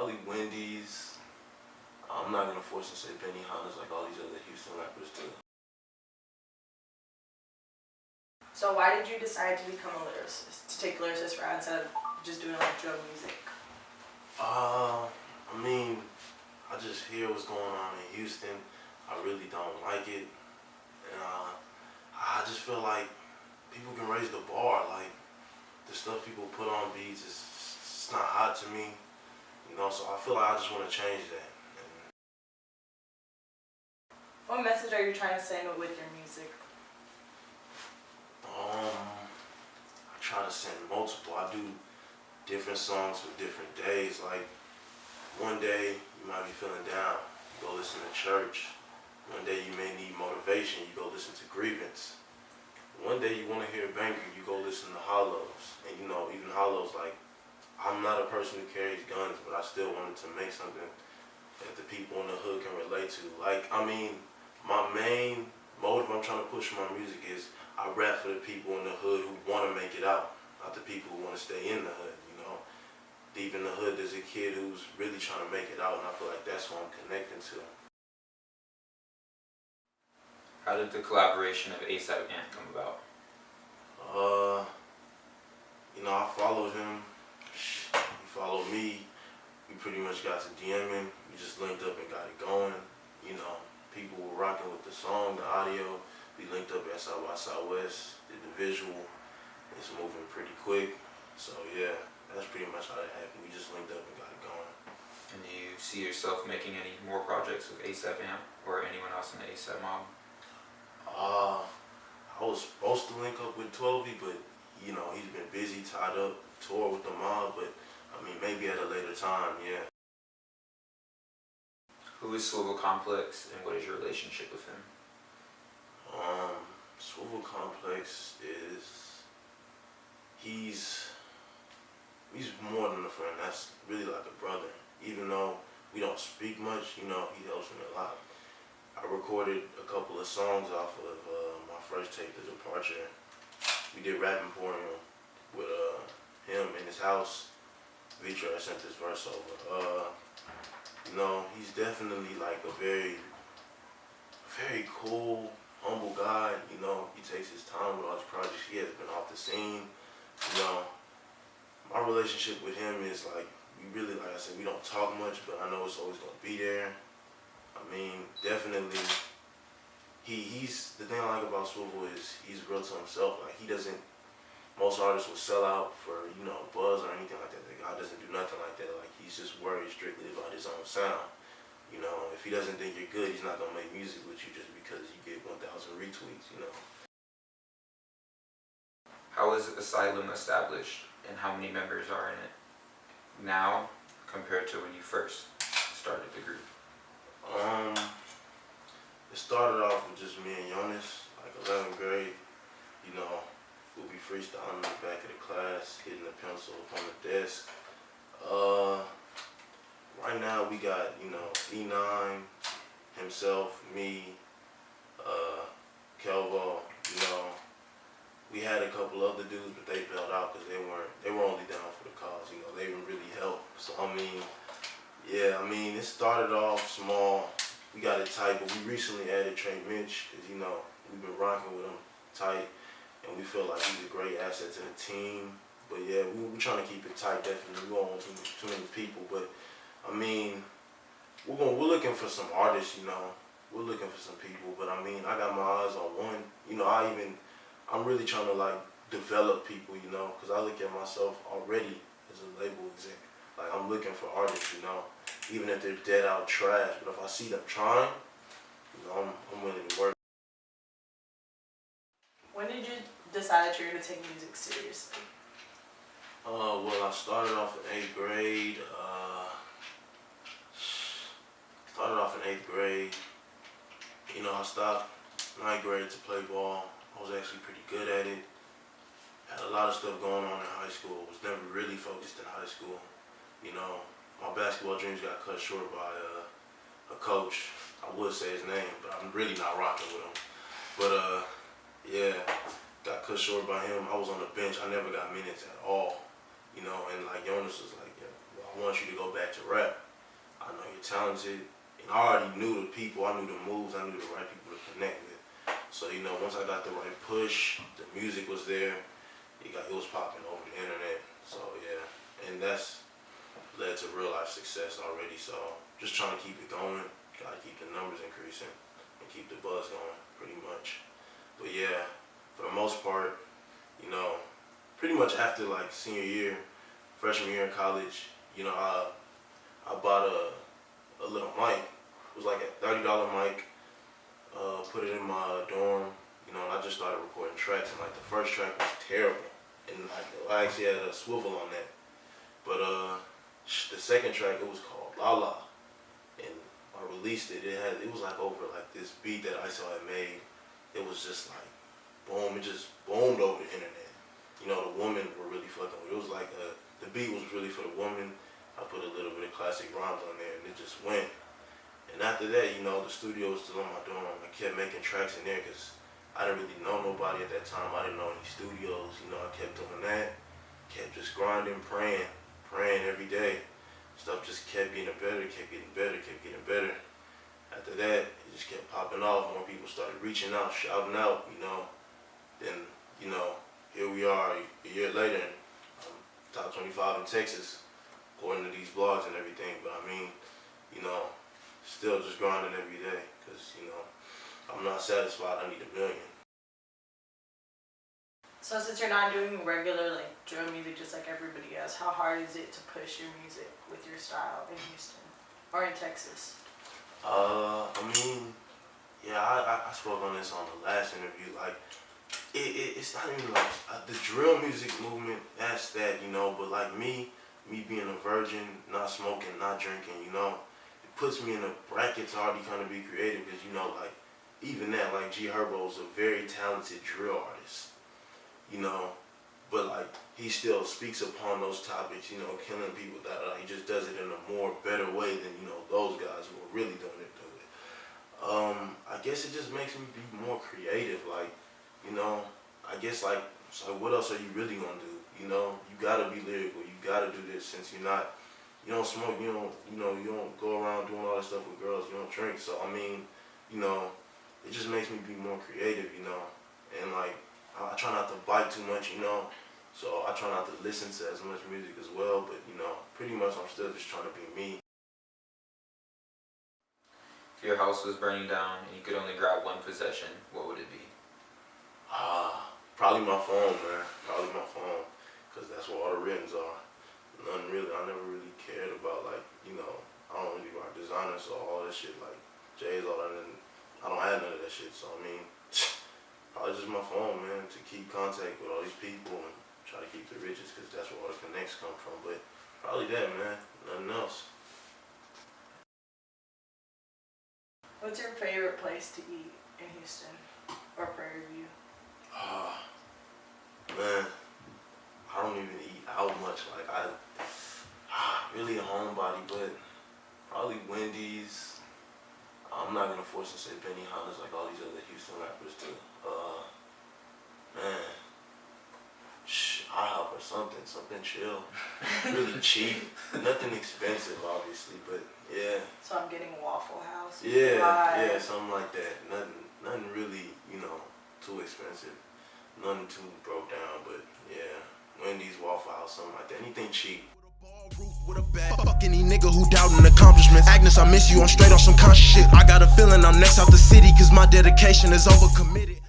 Probably Wendy's. I'm not gonna force and say Benihana's like all these other Houston rappers do. So why did you decide to become a lyricist, to take lyricist route instead of just doing like drum music? I mean, I just hear what's going on in Houston. I really don't like it, and I just feel like people can raise the bar. Like the stuff people put on beats is it's not hot to me, you know. So I feel like I just want to change that. What message are you trying to send with your music? I try to send multiple. I do different songs for different days. Like one day you might be feeling down, you go listen to Church. One day you may need motivation, you go listen to Grievance. One day you want to hear a banger, you go listen to Hollows. And you know, even Hollows, like, I'm not a person who carries guns, but I still wanted to make something that the people in the hood can relate to. Like, I mean, my main motive I'm trying to push in my music is I rap for the people in the hood who want to make it out, not the people who want to stay in the hood, you know. Deep in the hood, there's a kid who's really trying to make it out, and I feel like that's what I'm connecting to. How did the collaboration of ASAP Ant come about? You know, I followed him. He followed me. We pretty much got to DMing. We just linked up and got it going. You know, people were rocking with the song, the audio. We linked up at South by Southwest, did the visual. It's moving pretty quick. So yeah, that's pretty much how that happened. We just linked up and got it going. And do you see yourself making any more projects with ASAP Ant or anyone else in the ASAP mob? I was supposed to link up with 12, but you know, he's been busy, tied up, tour with the mob, but I mean, maybe at a later time, yeah. Who is Swivel Complex and what is your relationship with him? Swivel Complex is, he's more than a friend. That's really like a brother. Even though we don't speak much, you know, he helps me a lot. I recorded a couple of songs off of my first tape, The Departure. We did Rap Emporium with him in his house. Vitra, I sent this verse over. You know, he's definitely like a very cool, humble guy. You know, he takes his time with all his projects. He has been off the scene. You know, my relationship with him is like, we really, like I said, we don't talk much, but I know it's always gonna be there. I mean, definitely, he's, the thing I like about Swivel is he's real to himself. Like, he doesn't, most artists will sell out for, you know, buzz or anything like that. The guy doesn't do nothing like that. Like, he's just worried strictly about his own sound. You know, if he doesn't think you're good, he's not gonna make music with you just because you get 1,000 retweets, you know. How is Asylum established and how many members are in it now compared to when you first started the group? It started off with just me and Jonas, like 11th grade. You know, we'll be freestyling in the back of the class, hitting the pencil up on the desk. Right now we got, you know, E9, himself, me, Kelvo, you know. We had a couple other dudes, but they bailed out because they were only down for the cause, you know, they didn't really help. So I mean, yeah, I mean, it started off small. We got it tight, but we recently added Trey Mitch, because, you know, we've been rocking with him tight, and we feel like he's a great asset to the team. But yeah, we're trying to keep it tight, definitely. We don't want too many people, but I mean, we're looking for some artists, you know. We're looking for some people, but I mean, I got my eyes on one. You know, I'm really trying to like develop people, you know, because I look at myself already as a label exec. Like, I'm looking for artists, you know, even if they're dead out trash. But if I see them trying, you know, I'm willing to work. When did you decide that you're going to take music seriously? Well, I started off in 8th grade. You know, I stopped 9th grade to play ball. I was actually pretty good at it. Had a lot of stuff going on in high school. Was never really focused in high school. You know, my basketball dreams got cut short by a coach. I would say his name, but I'm really not rocking with him. But yeah, got cut short by him. I was on the bench. I never got minutes at all. You know, and like Jonas was like, yeah, well, I want you to go back to rap. I know you're talented, and I already knew the people, I knew the moves, I knew the right people to connect with. So, you know, once I got the right push, the music was there, it was popping over the internet. So, yeah, and that's led to real life success already. So, just trying to keep it going, gotta keep the numbers increasing, and keep the buzz going, pretty much. But yeah, for the most part, you know, pretty much after like senior year, freshman year in college, you know, I bought a little mic. It was like a $30 mic. Put it in my dorm, you know, and I just started recording tracks. And like the first track was terrible, and like I actually had a swivel on that. But the second track, it was called La La, and I released it. It was like over like this beat that ISO had made. It was just like boom, it just boomed over the internet. You know, the women were really fucking with it. It was like the beat was really for the woman. I put a little bit of classic rhymes on there, and it just went. And after that, you know, the studio was still on my dorm. I kept making tracks in there because I didn't really know nobody at that time. I didn't know any studios. You know, I kept doing that. Kept just grinding, praying every day. Stuff just kept getting better, kept getting better. After that, it just kept popping off. More people started reaching out, shouting out, you know. Then, you know, here we are a year later, and I'm top 25 in Texas, according to these blogs and everything. But I mean, you know, still just grinding every day, because, you know, I'm not satisfied. I need $1 million. So since you're not doing regular like drill music just like everybody else, how hard is it to push your music with your style in Houston or in Texas? I mean, yeah, I spoke on this on the last interview. Like, it's not even like the drill music movement. That's that, you know. But like me being a virgin, not smoking, not drinking, you know, it puts me in a bracket to already kind of be creative. Because, you know, like even that, like G Herbo's a very talented drill artist, you know. But like he still speaks upon those topics, you know, killing people. He just does it in a more better way than, you know, those guys who are really doing it. I guess it just makes me be more creative. Like, you know, I guess like, so what else are you really gonna do? You know, you gotta be lyrical. You gotta do this since you don't smoke. You don't go around doing all this stuff with girls. You don't drink. So I mean, you know, it just makes me be more creative. You know, and like I try not to bite too much. You know. So I try not to listen to as much music as well, but you know, pretty much I'm still just trying to be me. If your house was burning down and you could only grab one possession, what would it be? Probably my phone, man. Probably my phone, because that's where all the writtens are. Nothing really, I never really cared about, like, you know, I don't really rock designer, so all that shit, like, J's, all that, and I don't have none of that shit, so I mean, probably just my phone, man, to keep contact with all these people and try to keep the riches, because that's where all the connects come from. But probably that, man. Nothing else. What's your favorite place to eat in Houston or Prairie View? Man, I don't even eat out much. Like I really a homebody, but probably Wendy's. I'm not gonna force to say Benihana's like all these other Houston rappers do. Man, IHOP or something chill, really cheap, nothing expensive, obviously, but yeah. So I'm getting Waffle House. Yeah, something like that. Nothing really, you know, too expensive. Nothing too broke down, but yeah, Wendy's, Waffle House, something like that. Anything cheap. With a bag. Fuck any nigga who doubting accomplishments. Agnes, I miss you, I'm straight on some conscious shit. I got a feeling I'm next out the city, cause my dedication is overcommitted.